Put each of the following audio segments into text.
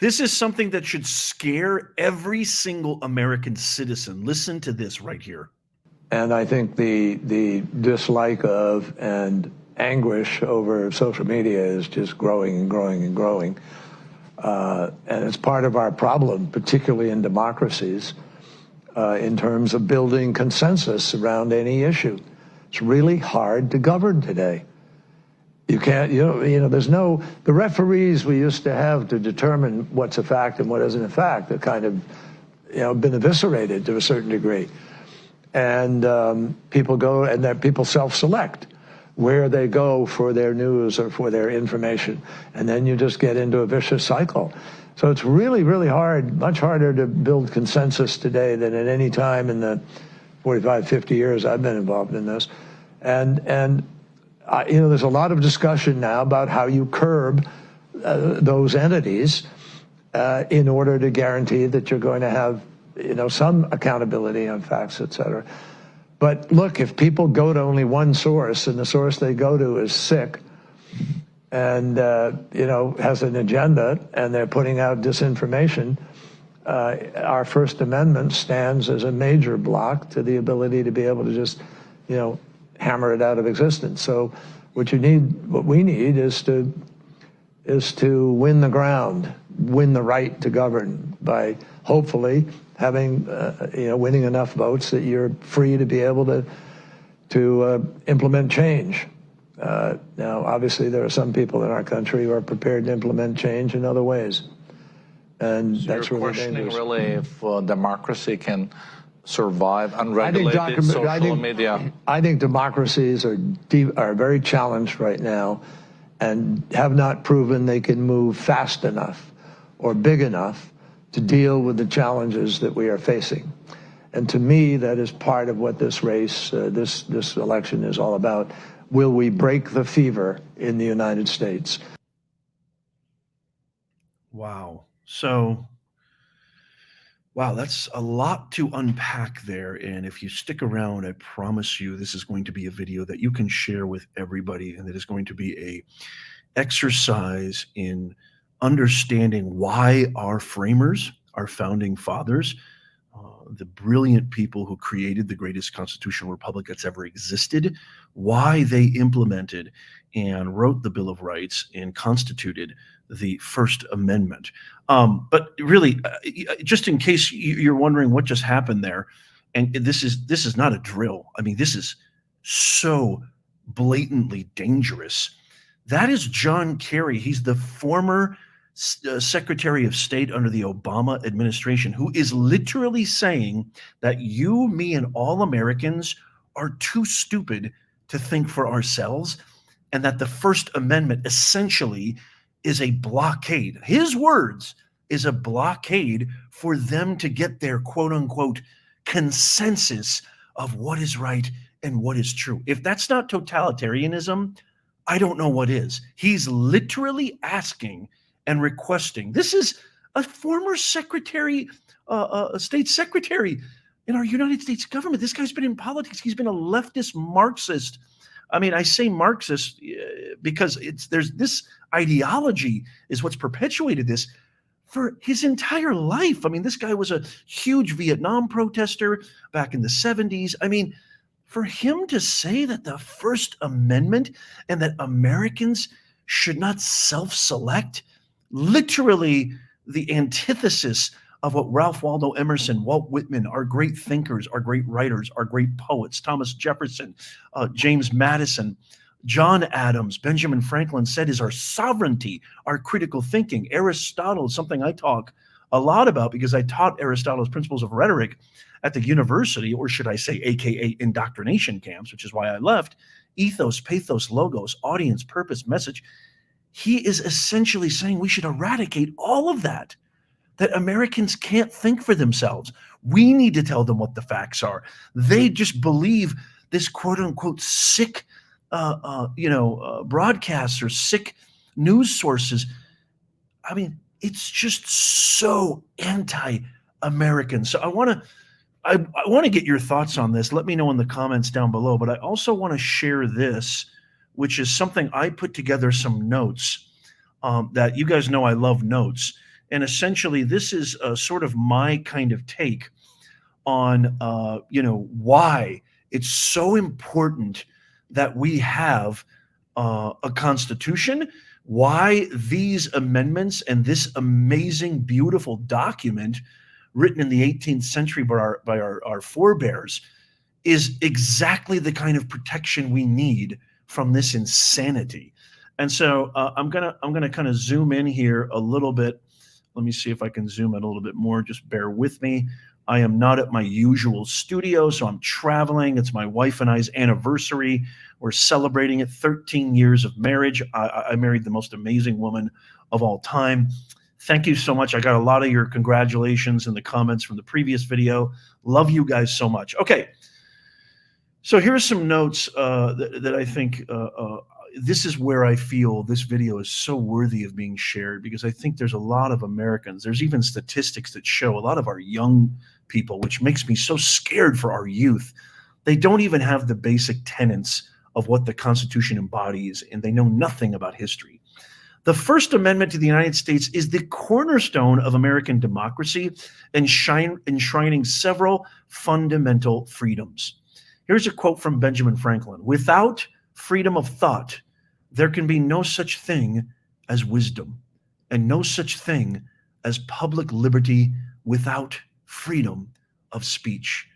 This is something that should scare every single American citizen. Listen to this right here. And I think the dislike of and anguish over social media is just growing and growing and growing. And it's part of our problem, particularly in democracies, in terms of building consensus around any issue. It's really hard to govern today. You can't, there's no, the referees we used to have to determine what's a fact and what isn't a fact have kind of, been eviscerated to a certain degree. And people go, and that people self-select where they go for their news or for their information. And then you just get into a vicious cycle. So it's really, really hard, much harder to build consensus today than at any time in the 45, 50 years I've been involved in this. And there's a lot of discussion now about how you curb those entities in order to guarantee that you're going to have, some accountability on facts, et cetera. But look, if people go to only one source and the source they go to is sick and, has an agenda and they're putting out disinformation, our First Amendment stands as a major block to the ability to be able to just, hammer it out of existence. So what we need is to win the ground, win the right to govern by hopefully having, winning enough votes that you're free to be able to implement change. Now, obviously, there are some people in our country who are prepared to implement change in other ways, and so that's really dangerous. You're questioning really if democracy can survive unregulated social media? I think democracies are very challenged right now and have not proven they can move fast enough or big enough to deal with the challenges that we are facing. And to me, that is part of what this race, this election is all about. Will we break the fever in the United States? Wow. So, wow, that's a lot to unpack there. And if you stick around, I promise you this is going to be a video that you can share with everybody, and that is going to be a exercise in understanding why our framers, our founding fathers, the brilliant people who created the greatest constitutional republic that's ever existed, why they implemented and wrote the Bill of Rights and constituted the First Amendment. But really, just in case you're wondering what just happened there, and this is not a drill. I mean, this is so blatantly dangerous. That is John Kerry. He's the former Secretary of State under the Obama administration, who is literally saying that you, me, and all Americans are too stupid to think for ourselves, and that the First Amendment essentially is a blockade. His words is a blockade for them to get their quote unquote consensus of what is right and what is true. If that's not totalitarianism, I don't know what is. He's literally asking and requesting. This is a former secretary, state secretary in our United States government. This guy's been in politics. He's been a leftist Marxist. I mean, I say Marxist because there's this ideology is what's perpetuated this for his entire life. I mean, this guy was a huge Vietnam protester back in the 70s. I mean, for him to say that the First Amendment and that Americans should not self-select, literally the antithesis of what Ralph Waldo Emerson, Walt Whitman, our great thinkers, our great writers, our great poets, Thomas Jefferson, James Madison, John Adams, Benjamin Franklin said is our sovereignty, our critical thinking. Aristotle is something I talk a lot about because I taught Aristotle's principles of rhetoric at the university, or should I say AKA indoctrination camps, which is why I left. Ethos, pathos, logos, audience, purpose, message. He is essentially saying we should eradicate all of that Americans can't think for themselves. We need to tell them what the facts are. They just believe this quote unquote sick, broadcasts or sick news sources. I mean, it's just so anti-American. So I want to get your thoughts on this. Let me know in the comments down below. But I also want to share this, which is something I put together some notes that you guys know I love notes. And essentially, this is sort of my kind of take on, why it's so important that we have a constitution, why these amendments and this amazing, beautiful document written in the 18th century by our forebears is exactly the kind of protection we need from this insanity. And so I'm gonna kind of zoom in here a little bit. Let me see if I can zoom in a little bit more. Just bear with me. I am not at my usual studio, so I'm traveling. It's my wife and I's anniversary. We're celebrating it, 13 years of marriage. I married the most amazing woman of all time. Thank you so much. I got a lot of your congratulations in the comments from the previous video. Love you guys so much. Okay, so here's some notes that I think this is where I feel this video is so worthy of being shared, because I think there's a lot of Americans, there's even statistics that show a lot of our young people, which makes me so scared for our youth. They don't even have the basic tenets of what the Constitution embodies, and they know nothing about history. The First Amendment to the United States is the cornerstone of American democracy, enshrining several fundamental freedoms. Here's a quote from Benjamin Franklin: "Without freedom of thought, there can be no such thing as wisdom, and no such thing as public liberty without freedom of speech."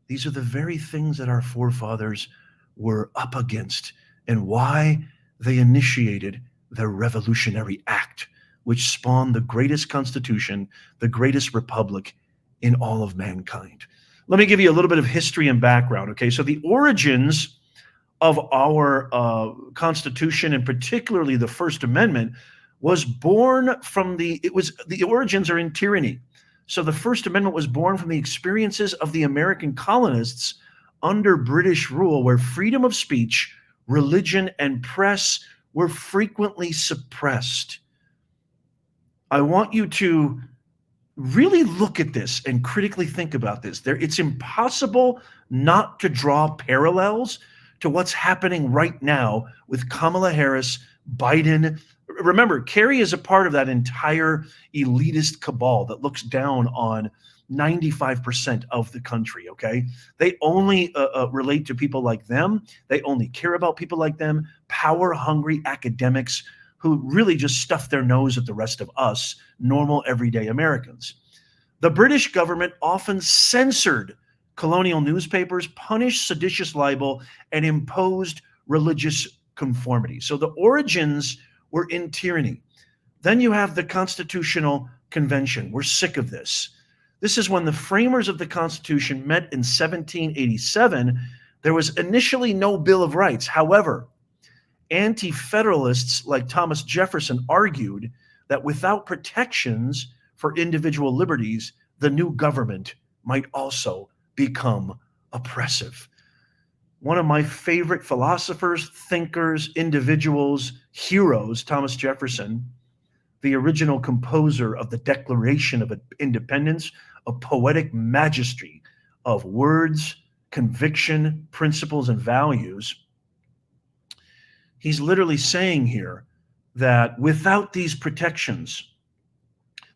These are the very things that our forefathers were up against, and why they initiated the Revolutionary Act, which spawned the greatest constitution, the greatest republic in all of mankind. Let me give you a little bit of history and background. Okay, so the origins of our Constitution, and particularly the First Amendment, was born from the origins are in tyranny. So the First Amendment was born from the experiences of the American colonists under British rule, where freedom of speech, religion, and press were frequently suppressed. I want you to really look at this and critically think about this. It's impossible not to draw parallels to what's happening right now with Kamala Harris, Biden. Remember, Kerry is a part of that entire elitist cabal that looks down on 95% of the country, okay? They only relate to people like them. They only care about people like them, power-hungry academics who really just stuff their nose at the rest of us, normal, everyday Americans. The British government often censored colonial newspapers, punished seditious libel, and imposed religious conformity. So the origins were in tyranny. Then you have the Constitutional Convention. We're sick of this. This is when the framers of the Constitution met in 1787. There was initially no Bill of Rights. However, anti-federalists like Thomas Jefferson argued that without protections for individual liberties, the new government might also become oppressive. One of my favorite philosophers, thinkers, individuals, heroes, Thomas Jefferson, the original composer of the Declaration of Independence, a poetic majesty of words, conviction, principles, and values. He's literally saying here that without these protections,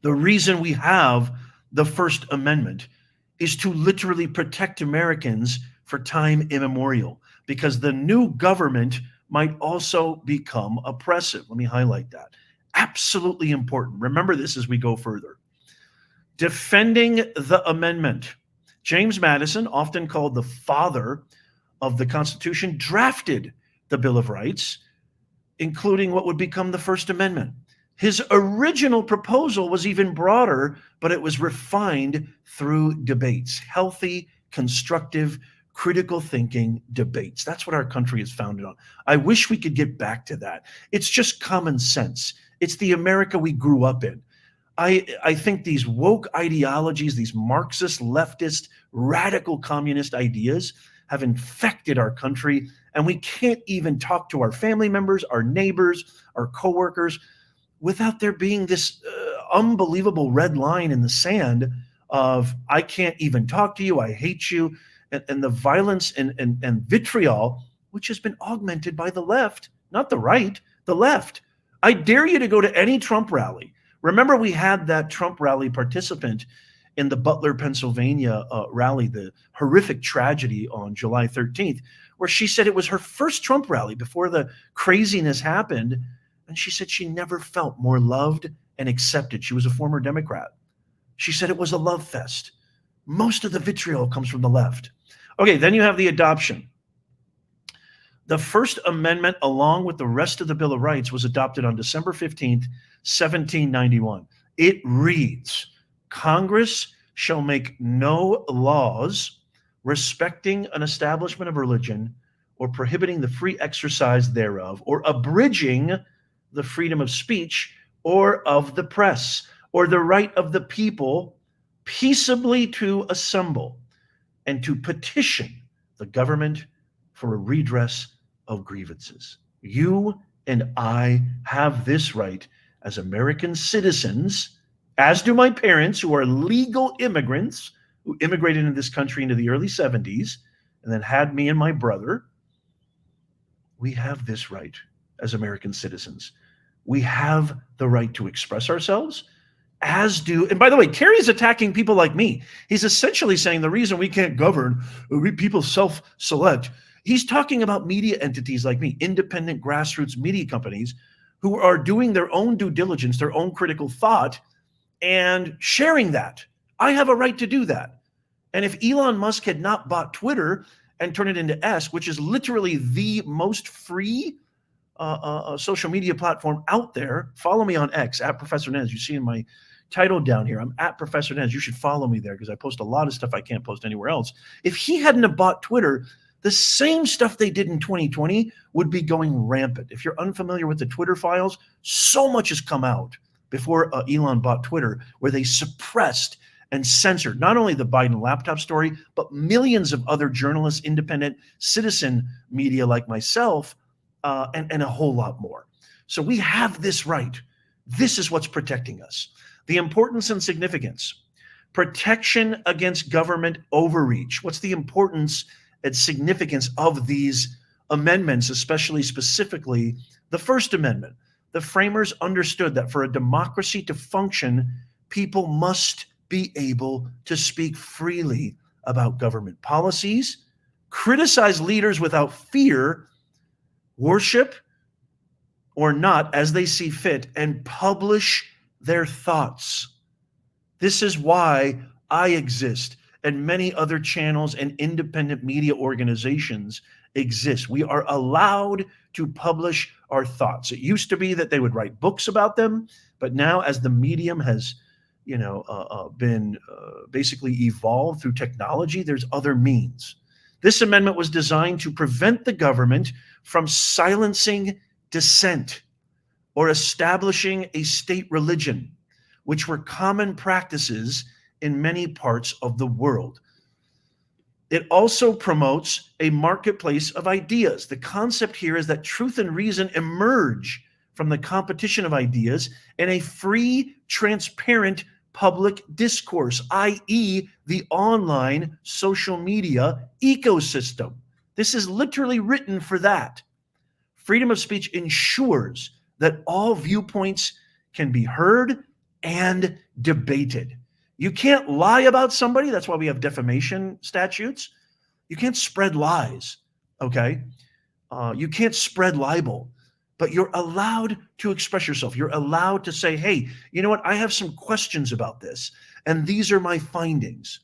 the reason we have the First Amendment is to literally protect Americans for time immemorial, because the new government might also become oppressive. Let me highlight that. Absolutely important. Remember this as we go further. Defending the amendment. James Madison, often called the father of the Constitution, drafted the Bill of Rights, including what would become the First Amendment. His original proposal was even broader, but it was refined through debates, healthy, constructive, critical thinking debates. That's what our country is founded on. I wish we could get back to that. It's just common sense. It's the America we grew up in. I think these woke ideologies, these Marxist, leftist, radical communist ideas have infected our country, and we can't even talk to our family members, our neighbors, our coworkers, without there being this unbelievable red line in the sand of, I can't even talk to you, I hate you, and the violence and vitriol, which has been augmented by the left, not the right, the left. I dare you to go to any Trump rally Remember, we had that Trump rally participant in the Butler, Pennsylvania rally, the horrific tragedy on July 13th, where she said it was her first Trump rally before the craziness happened. And she said she never felt more loved and accepted. She was a former Democrat. She said it was a love fest. Most of the vitriol comes from the left. Okay, then you have the adoption. The First Amendment, along with the rest of the Bill of Rights, was adopted on December 15th, 1791. It reads, Congress shall make no laws respecting an establishment of religion or prohibiting the free exercise thereof or abridging the freedom of speech or of the press or the right of the people peaceably to assemble and to petition the government for a redress of grievances. You and I have this right as American citizens, as do my parents who are legal immigrants who immigrated into this country into the early 70s and then had me and my brother. We have this right as American citizens. We have the right to express ourselves, as do, and by the way, Kerry's attacking people like me. He's essentially saying the reason we can't govern, people self-select. He's talking about media entities like me, independent grassroots media companies who are doing their own due diligence, their own critical thought, and sharing that. I have a right to do that. And if Elon Musk had not bought Twitter and turned it into X, which is literally the most free social media platform out there, follow me on X, at Professor Nez. You see in my title down here, I'm at Professor Nez. You should follow me there because I post a lot of stuff I can't post anywhere else. If he hadn't have bought Twitter, the same stuff they did in 2020 would be going rampant. If you're unfamiliar with the Twitter files, so much has come out before Elon bought Twitter, where they suppressed and censored not only the Biden laptop story, but millions of other journalists, independent citizen media like myself, and a whole lot more. So we have this right. This is what's protecting us. The importance and significance. Protection against government overreach. What's the importance and significance of these amendments, especially specifically the First Amendment? The framers understood that for a democracy to function, people must be able to speak freely about government policies, criticize leaders without fear, worship or not as they see fit, and publish their thoughts. This is why I exist and many other channels and independent media organizations exist. We are allowed to publish our thoughts. It used to be that they would write books about them, but now as the medium has been basically evolved through technology, there's other means. This amendment was designed to prevent the government from silencing dissent or establishing a state religion, which were common practices in many parts of the world. It also promotes a marketplace of ideas. The concept here is that truth and reason emerge from the competition of ideas in a free, transparent public discourse, i.e., the online social media ecosystem. This is literally written for that. Freedom of speech ensures that all viewpoints can be heard and debated. You can't lie about somebody. That's why we have defamation statutes. You can't spread lies, okay? You can't spread libel, but you're allowed to express yourself. You're allowed to say, hey, you know what? I have some questions about this, and these are my findings,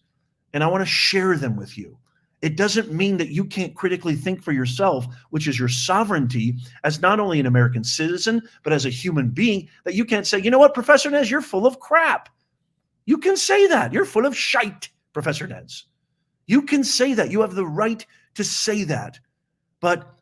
and I want to share them with you. It doesn't mean that you can't critically think for yourself, which is your sovereignty as not only an American citizen, but as a human being, that you can't say, you know what, Professor Nez, you're full of crap. You can say that. You're full of shite, Professor Nez. You can say that. You have the right to say that. But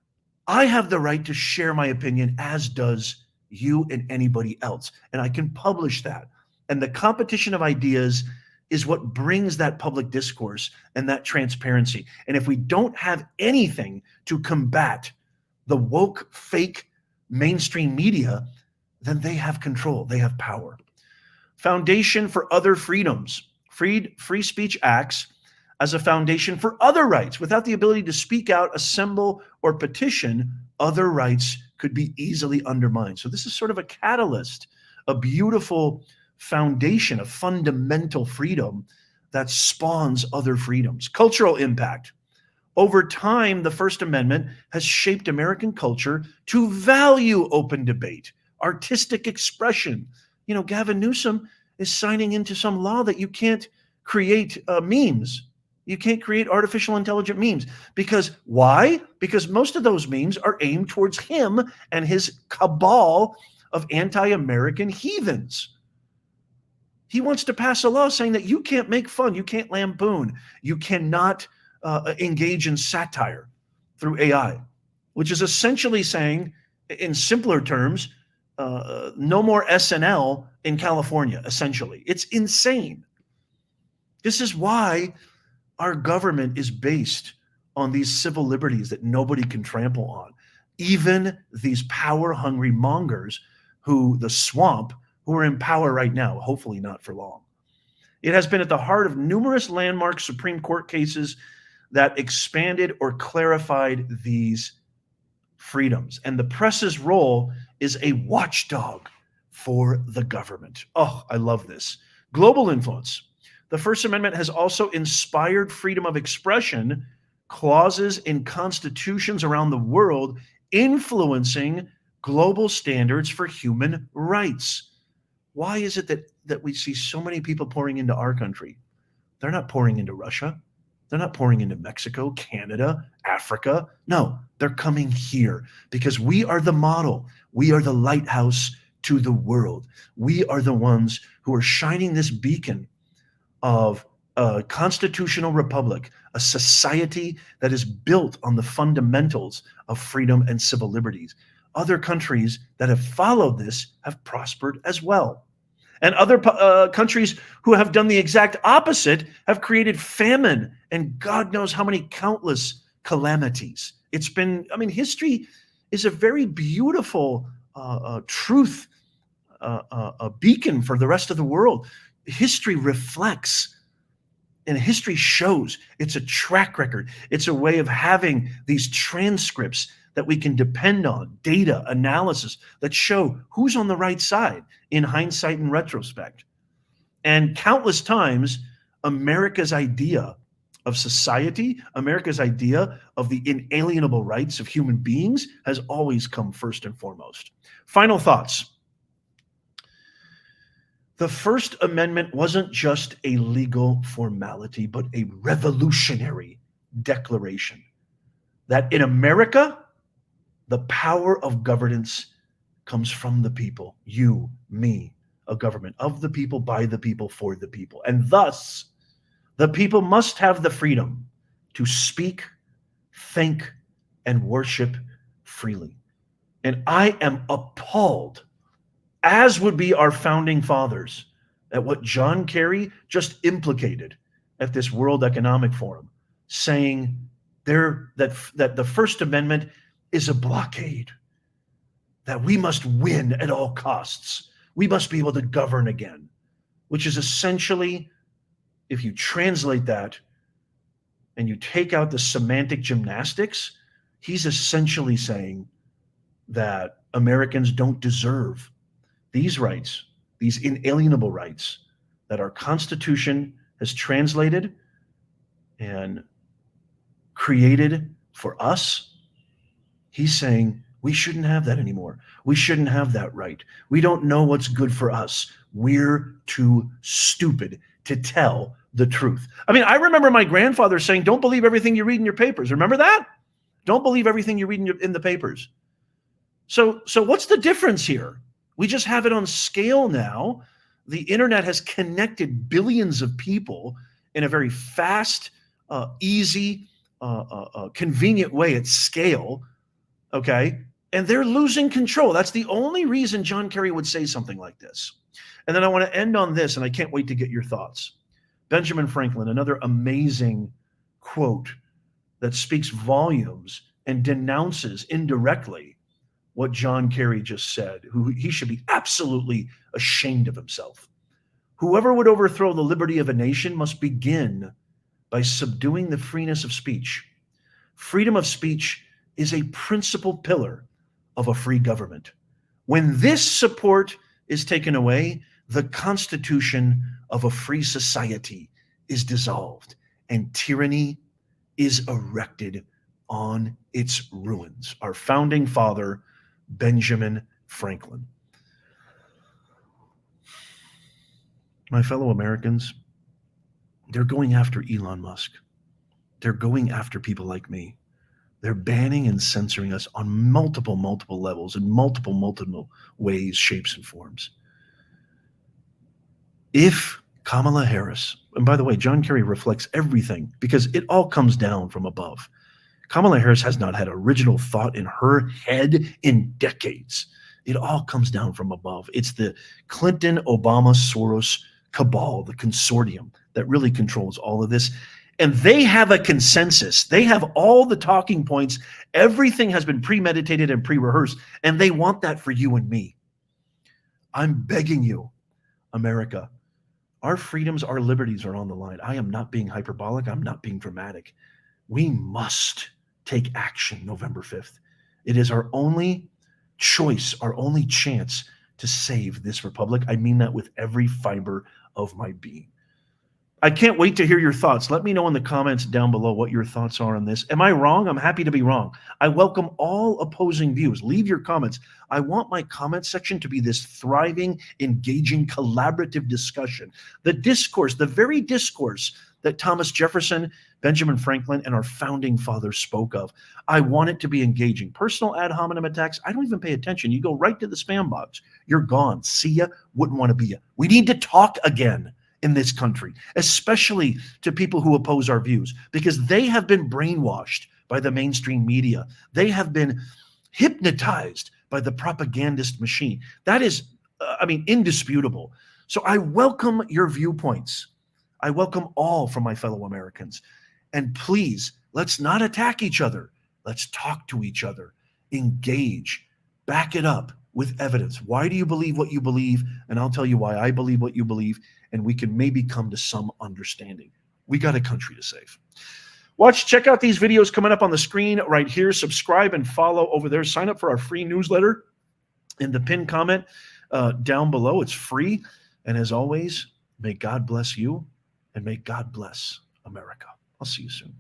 I have the right to share my opinion, as does you and anybody else. And I can publish that. And the competition of ideas is what brings that public discourse and that transparency. And if we don't have anything to combat the woke, fake mainstream media, then they have control. They have power. Foundation for other freedoms. Free speech acts as a foundation for other rights. Without the ability to speak out, assemble, or petition, other rights could be easily undermined. So this is sort of a catalyst a beautiful foundation, a fundamental freedom that spawns other freedoms. Cultural impact. Over time, the First Amendment has shaped American culture to value open debate, artistic expression. You know, Gavin Newsom is signing into some law that you can't create memes. You can't create artificial intelligent memes. Because why? Because most of those memes are aimed towards him and his cabal of anti-American heathens. He wants to pass a law saying that you can't make fun, you can't lampoon, you cannot engage in satire through AI, which is essentially saying, in simpler terms, no more SNL in California, essentially. It's insane. This is why our government is based on these civil liberties that nobody can trample on. Even these power-hungry mongers the swamp, who are in power right now, hopefully not for long. It has been at the heart of numerous landmark Supreme Court cases that expanded or clarified these freedoms. And the press's role is a watchdog for the government. Oh, I love this. Global influence. The First Amendment has also inspired freedom of expression, clauses in constitutions around the world influencing global standards for human rights. Why is it that we see so many people pouring into our country? They're not pouring into Russia. They're not pouring into Mexico, Canada, Africa. No, they're coming here because we are the model. We are the lighthouse to the world. We are the ones who are shining this beacon of a constitutional republic, a society that is built on the fundamentals of freedom and civil liberties. Other countries that have followed this have prospered as well. And other countries who have done the exact opposite have created famine and God knows how many countless calamities. It's been, I mean, history is a very beautiful truth, a beacon for the rest of the world. History reflects and history shows. It's a track record. It's a way of having these transcripts that we can depend on, data, analysis that show who's on the right side in hindsight and retrospect. And countless times, America's idea of society, America's idea of the inalienable rights of human beings has always come first and foremost. Final thoughts. The First Amendment wasn't just a legal formality, but a revolutionary declaration that in America, the power of governance comes from the people, you, me, a government of the people, by the people, for the people. And thus, the people must have the freedom to speak, think, and worship freely. And I am appalled, as would be our founding fathers, at what John Kerry just implicated at this World Economic Forum, saying that the First Amendment is a blockade, that we must win at all costs. We must be able to govern again, which is essentially, if you translate that and you take out the semantic gymnastics, he's essentially saying that Americans don't deserve these rights, these inalienable rights that our Constitution has translated and created for us. He's saying we shouldn't have that anymore. We shouldn't have that right. We don't know what's good for us. We're too stupid to tell the truth. I mean, I remember my grandfather saying, don't believe everything you read in your papers. Remember that? Don't believe everything you read in the papers. So what's the difference here? We just have it on scale now. The internet has connected billions of people in a very fast, easy, convenient way at scale. Okay. And they're losing control. That's the only reason John Kerry would say something like this. And then I want to end on this, and I can't wait to get your thoughts. Benjamin Franklin, another amazing quote that speaks volumes and denounces indirectly what John Kerry just said, who he should be absolutely ashamed of himself. Whoever would overthrow the liberty of a nation must begin by subduing the freeness of speech. Freedom of speech is a principal pillar of a free government. When this support is taken away, the constitution of a free society is dissolved, and tyranny is erected on its ruins. Our founding father, Benjamin Franklin. My fellow Americans, they're going after Elon Musk. They're going after people like me. They're banning and censoring us on multiple levels in multiple ways, shapes, and forms. If Kamala Harris, and by the way, John Kerry reflects everything because it all comes down from above. Kamala Harris has not had original thought in her head in decades. It all comes down from above. It's the Clinton, Obama, Soros cabal, the consortium that really controls all of this. And they have a consensus. They have all the talking points. Everything has been premeditated and pre-rehearsed, and they want that for you and me. I'm begging you, America, our freedoms, our liberties are on the line. I am not being hyperbolic. I'm not being dramatic. We must take action November 5th. It is our only choice, our only chance to save this republic. I mean that with every fiber of my being. I can't wait to hear your thoughts. Let me know in the comments down below what your thoughts are on this. Am I wrong? I'm happy to be wrong. I welcome all opposing views. Leave your comments. I want my comment section to be this thriving, engaging, collaborative discussion. The discourse, the very discourse that Thomas Jefferson, Benjamin Franklin, and our founding fathers spoke of. I want it to be engaging. Personal ad hominem attacks, I don't even pay attention. You go right to the spam box. You're gone. See ya. Wouldn't want to be ya. We need to talk again in this country, especially to people who oppose our views, because they have been brainwashed by the mainstream media. They have been hypnotized by the propagandist machine. That is, indisputable. So I welcome your viewpoints. I welcome all from my fellow Americans. And please, let's not attack each other. Let's talk to each other, engage, back it up with evidence. Why do you believe what you believe? And I'll tell you why I believe what you believe, and we can maybe come to some understanding. We got a country to save. Check out these videos coming up on the screen right here. Subscribe and follow over there. Sign up for our free newsletter in the pinned comment down below. It's free. And as always, may God bless you and may God bless America. I'll see you soon.